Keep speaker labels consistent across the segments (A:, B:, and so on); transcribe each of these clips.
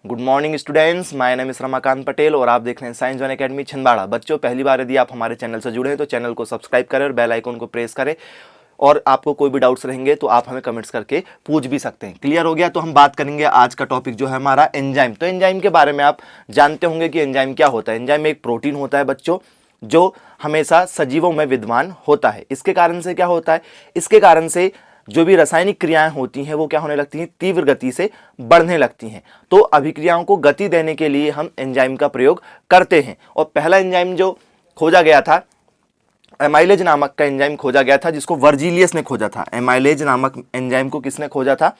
A: Good morning students, my name is Ramakant Patel और आप देख रहे हैं साइंस वन एकेडमी छिंदवाड़ा। बच्चों, पहली बार यदि आप हमारे चैनल से जुड़े हैं तो चैनल को सब्सक्राइब करें और बेल आइकन को प्रेस करें। और आपको कोई भी डाउट्स रहेंगे तो आप हमें कमेंट्स करके पूछ भी सकते हैं। क्लियर हो गया? तो हम बात करेंगे आज का टॉपिक जो है हमारा एंजाइम। तो एंजाइम के बारे में आप जानते होंगे कि एंजाइम क्या होता है। एंजाइम एक प्रोटीन होता है बच्चों, जो हमेशा सजीवों में विद्यमान होता है। इसके कारण से क्या होता है? इसके कारण से जो भी रासायनिक क्रियाएं होती हैं वो क्या होने लगती हैं? तीव्र गति से बढ़ने लगती हैं। तो अभिक्रियाओं को गति देने के लिए हम एंजाइम का प्रयोग करते हैं। और पहला एंजाइम जो खोजा गया था, एमाइलेज नामक का एंजाइम खोजा गया था, जिसको वर्जिलियस ने खोजा था। एमाइलेज नामक एंजाइम को किसने खोजा था?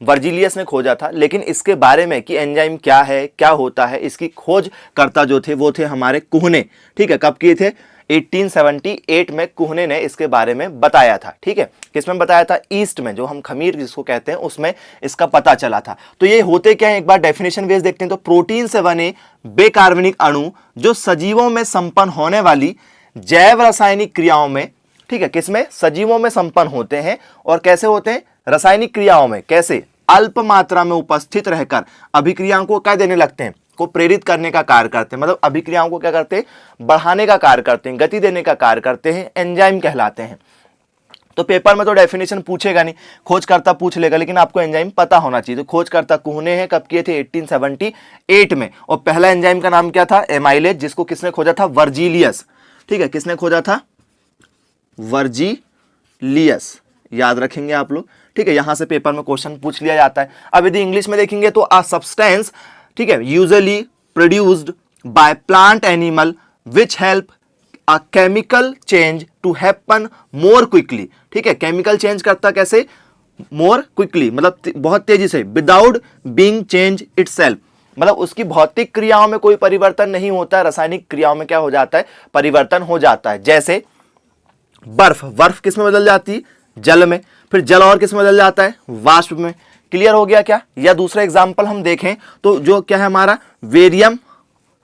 A: वर्जिलियस ने खोजा था। लेकिन इसके बारे में कि एंजाइम क्या है, क्या होता है, इसकी खोज करता जो थे वो थे हमारे कुहने। ठीक है, कब किए थे? 1878 में कुहने ने इसके बारे में बताया था। ठीक है, किसमें बताया था? ईस्ट में, जो हम खमीर जिसको कहते हैं, उसमें इसका पता चला था। तो ये होते क्या है, एक बार डेफिनेशन बेस देखते हैं। तो प्रोटीन से बने बेकार्बनिक अणु जो सजीवों में संपन्न होने वाली जैव रासायनिक क्रियाओं में, ठीक है, किसमें? सजीवों में संपन्न होते हैं। और कैसे होते हैं? रासायनिक क्रियाओं में। कैसे? अल्प मात्रा में उपस्थित रहकर अभिक्रियाओं को क्या देने लगते हैं? को प्रेरित करने का कार्य करते हैं। मतलब अभिक्रियाओं को क्या करते हैं? बढ़ाने का कार्य करते हैं, गति देने का कार्य करते हैं। एंजाइम कहलाते हैं। तो पेपर में तो डेफिनेशन पूछेगा नहीं, खोजकर्ता पूछ लेगा, लेकिन आपको एंजाइम पता होना चाहिए। तो खोजकर्ता कुहने हैं, कब किए थे? 1878 में। और पहला एंजाइम का नाम क्या था? एमाइलेज, जिसको किसने खोजा था? वर्जिलियस। ठीक है, किसने खोजा था? वर्जिलियस। याद रखेंगे आप लोग। ठीक है, यहां से पेपर में क्वेश्चन पूछ लिया जाता है। अब यदि इंग्लिश में देखेंगे तो अ सब्सटेंस, ठीक है, usually produced by plant animal which help a chemical change to happen more quickly. ठीक है, केमिकल चेंज करता कैसे? मोर क्विकली, मतलब बहुत तेजी से। विदाउट बीइंग चेंज इटसेल्फ, मतलब उसकी भौतिक क्रियाओं में कोई परिवर्तन नहीं होता है, रासायनिक क्रियाओं में क्या हो जाता है? परिवर्तन हो जाता है। जैसे बर्फ, बर्फ किस में बदल जाती है? जल में। फिर जल और किस में बदल जाता है? वाष्प में। क्लियर हो गया क्या? या दूसरा एग्जाम्पल हम देखें तो जो क्या है हमारा वेरियम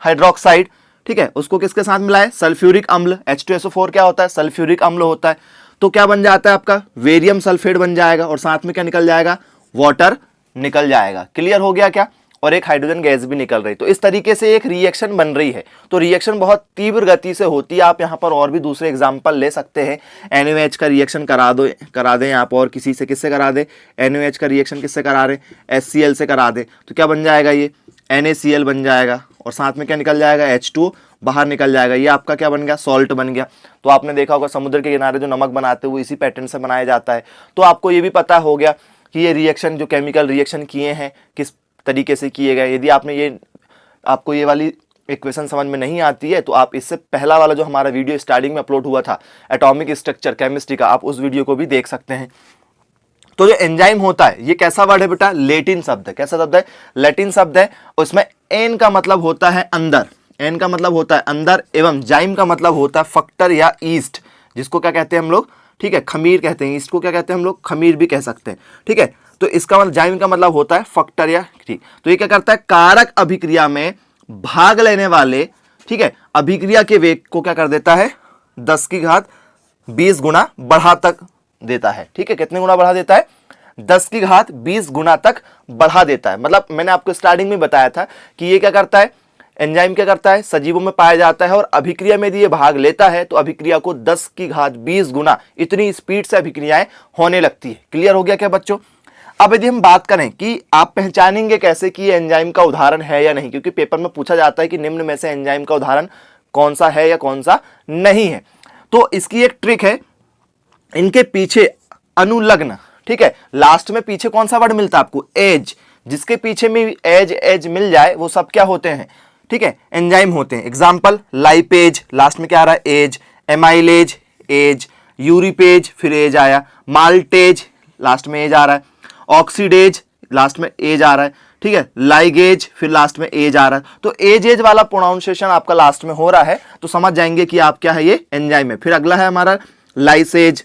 A: हाइड्रोक्साइड, ठीक है, उसको किसके साथ मिलाए? सल्फ्यूरिक अम्ल। H2SO4 क्या होता है? सल्फ्यूरिक अम्ल होता है। तो क्या बन जाता है आपका? वेरियम सल्फेट बन जाएगा। और साथ में क्या निकल जाएगा? वाटर निकल जाएगा। क्लियर हो गया क्या? और एक हाइड्रोजन गैस भी निकल रही। तो इस तरीके से एक रिएक्शन बन रही है। तो रिएक्शन बहुत तीव्र गति से होती है। आप यहाँ पर और भी दूसरे एग्जाम्पल ले सकते हैं। NaOH का रिएक्शन करा दें आप, और किसी से किससे करा दें? NaOH का रिएक्शन किससे करा रहे? HCl से करा दें। तो क्या बन जाएगा? ये NaCl बन जाएगा। और साथ में क्या निकल जाएगा? H2 बाहर निकल जाएगा। ये आपका क्या बन गया? सॉल्ट बन गया। तो आपने देखा होगा समुद्र के किनारे जो नमक बनाते हैं वो इसी पैटर्न से बनाया जाता है। तो आपको ये भी पता हो गया कि ये रिएक्शन, जो केमिकल रिएक्शन किए हैं, किस तरीके से किए गए। यदि आपको ये वाली इक्वेशन समझ में नहीं आती है तो आप इससे पहला वाला जो हमारा वीडियो स्टार्टिंग में अपलोड हुआ था एटॉमिक स्ट्रक्चर केमिस्ट्री का, आप उस वीडियो को भी देख सकते हैं। तो जो एंजाइम होता है, ये कैसा वर्ड है बेटा? लैटिन शब्द है। कैसा शब्द है? लैटिन शब्द है। उसमें एन का मतलब होता है अंदर, एन का मतलब होता है अंदर, एवं जाइम का मतलब होता है फैक्टर या ईस्ट, जिसको क्या कहते हैं हम लोग? ठीक है, खमीर कहते हैं। ईस्ट को क्या कहते हैं हम लोग? खमीर भी कह सकते हैं। ठीक है, तो इसका मतलब जाइम का मतलब होता है फैक्टर या, ठीक। तो ये क्या करता है? कारक अभिक्रिया में भाग लेने वाले, ठीक है, अभिक्रिया के वेग को क्या कर देता है? 10 की घात 20 गुना बढ़ा तक देता है। ठीक है, कितने गुना बढ़ा देता है? 10 की घात 20 गुना तक बढ़ा देता है। मतलब मैंने आपको स्टार्टिंग में बताया था कि ये क्या करता है? एंजाइम क्या करता है? सजीवों में पाया जाता है और अभिक्रिया में यदि ये भाग लेता है तो अभिक्रिया को 10 की घात 20 गुना इतनी स्पीड से अभिक्रियाएं होने लगती है। क्लियर हो गया क्या बच्चों? अब यदि हम बात करें कि आप पहचानेंगे कैसे कि ये एंजाइम का उदाहरण है या नहीं, क्योंकि पेपर में पूछा जाता है कि निम्न में से एंजाइम का उदाहरण कौन सा है या कौन सा नहीं है। तो इसकी एक ट्रिक है, इनके पीछे अनुलग्न, ठीक है, लास्ट में पीछे कौन सा वर्ड मिलता है आपको? एज। जिसके पीछे में एज एज मिल जाए वो सब क्या होते हैं? ठीक है, एंजाइम होते हैं। एग्जाम्पल लाइपेज, लास्ट में क्या आ रहा है? एज। Amylase, as. यूरिपेज, फिर एज आया। माल्टेज, लास्ट में एज आ रहा है। ऑक्सीडेज, लास्ट में एज आ रहा है। ठीक है, लाइगेज, फिर लास्ट में एज आ रहा है। तो एज एज वाला प्रोनाउंसिएशन आपका लास्ट में हो रहा है तो समझ जाएंगे कि आप क्या है? ये एंजाइम है। फिर अगला है हमारा लाइसेज,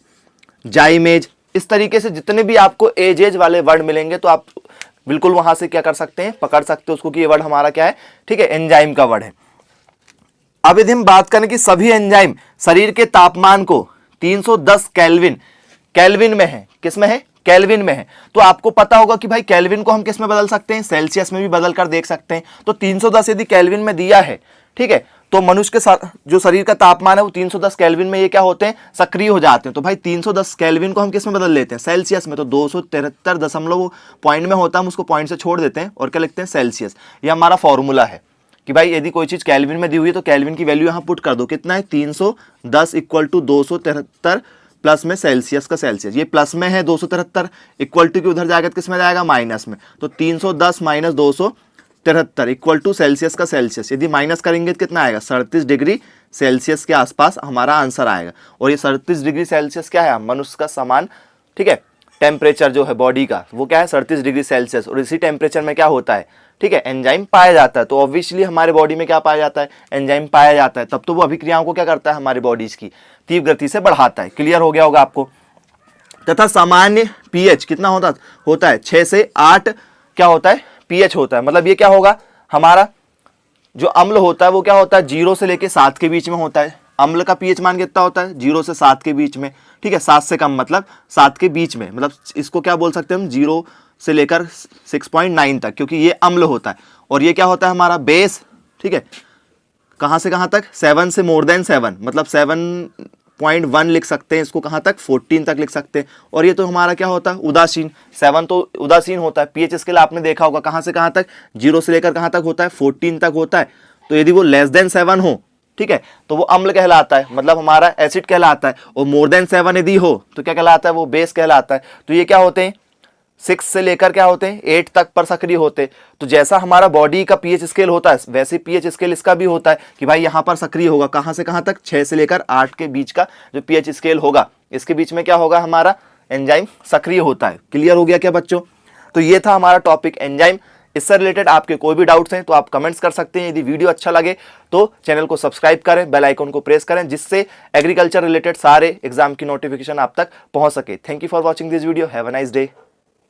A: जाइमेज। इस तरीके से जितने भी आपको एज एज वाले वर्ड मिलेंगे तो आप बिल्कुल वहां से क्या कर सकते हैं? पकड़ सकते हो उसको कि ये वर्ड हमारा क्या है? ठीक है, एंजाइम का वर्ड है। अब यदि हम बात करें कि सभी एंजाइम शरीर के तापमान को 310 केल्विन में है। किस में है? केल्विन में है। तो आपको पता होगा कि भाई केल्विन को हम किस में बदल सकते हैं, सेल्सियस में भी बदल कर देख सकते हैं। तो 310 यदि केल्विन में दिया है, ठीक है, तो मनुष्य के जो शरीर का तापमान है वो 310 केल्विन में ये क्या होते हैं, सक्रिय हो जाते हैं। तो भाई 310 केल्विन को हम किस में बदल लेते हैं, सेल्सियस में। तो 273 दशमलव पॉइंट में होता है, हम उसको पॉइंट से छोड़ देते हैं और क्या लिखते हैं, सेल्सियस। ये हमारा फॉर्मूला है कि भाई यदि कोई चीज केल्विन में दी हुई है तो केल्विन की वैल्यू यहाँ पुट कर दो, कितना है 310 इक्वल टू 273 प्लस में सेल्सियस का सेल्सियस, ये प्लस में है 273, इक्वल टू की उधर जाएगा किस में जाएगा, माइनस में। तो 310 माइनस 273 इक्वल टू सेल्सियस का सेल्सियस, यदि माइनस करेंगे तो कितना आएगा, 37 डिग्री सेल्सियस के आसपास हमारा आंसर आएगा। और ये 37 डिग्री सेल्सियस क्या है, मनुष्य का समान, ठीक है, टेम्परेचर जो है बॉडी का वो क्या है 37 डिग्री सेल्सियस। और इसी टेम्परेचर में क्या होता है, ठीक है, एंजाइम पाया जाता है। तो ऑब्वियसली हमारे बॉडी में क्या पाया जाता है, एंजाइम पाया जाता है। तब तो वो अभिक्रियाओं को क्या करता है, हमारी बॉडीज की तीव्र गति से बढ़ाता है। क्लियर हो गया होगा आपको। तथा सामान्य पीएच कितना होता है 6 से 8 क्या होता है, पीएच होता है। मतलब ये क्या होगा, हमारा जो अम्ल होता है वो क्या होता है 0 से लेके 7 के बीच में होता है। अम्ल का पीएच मान कितना होता है, 0 से 7 के बीच में, ठीक है, 7 से कम मतलब 7 के बीच में, मतलब इसको क्या बोल सकते हैं हम, 0 से लेकर 6.9 तक, क्योंकि ये अम्ल होता है। और ये क्या होता है हमारा बेस, ठीक है, कहाँ से कहाँ तक, 7 से मोर देन 7, मतलब 7.1 लिख सकते हैं इसको, कहाँ तक 14 तक लिख सकते हैं। और ये तो हमारा क्या होता है, उदासीन, 7 तो उदासीन होता है। पीएच स्केल आपने देखा होगा कहाँ से कहाँ तक, 0 से लेकर कहाँ तक होता है, 14 तक होता है। तो यदि वो लेस देन 7 हो, ठीक है, तो वो अम्ल कहलाता है, मतलब हमारा एसिड कहलाता है। और मोर देन 7 यदि हो तो क्या कहलाता है, वो बेस कहलाता है। तो ये क्या होते हैं, 6 से लेकर क्या होते हैं 8 तक पर सक्रिय होते। तो जैसा हमारा बॉडी का पीएच स्केल होता है वैसे पीएच स्केल इसका भी होता है कि भाई यहाँ पर सक्रिय होगा कहाँ से कहाँ तक, 6 से लेकर 8 के बीच का जो पीएच स्केल होगा इसके बीच में क्या होगा, हमारा एंजाइम सक्रिय होता है। क्लियर हो गया क्या बच्चों। तो ये था हमारा टॉपिक एंजाइम। इससे रिलेटेड आपके कोई भी डाउट्स हैं तो आप कमेंट्स कर सकते हैं। यदि वीडियो अच्छा लगे तो चैनल को सब्सक्राइब करें, बेल आइकन को प्रेस करें, जिससे एग्रीकल्चर रिलेटेड सारे एग्जाम की नोटिफिकेशन आप तक पहुंच सके। Thank you for watching this video, have a nice day.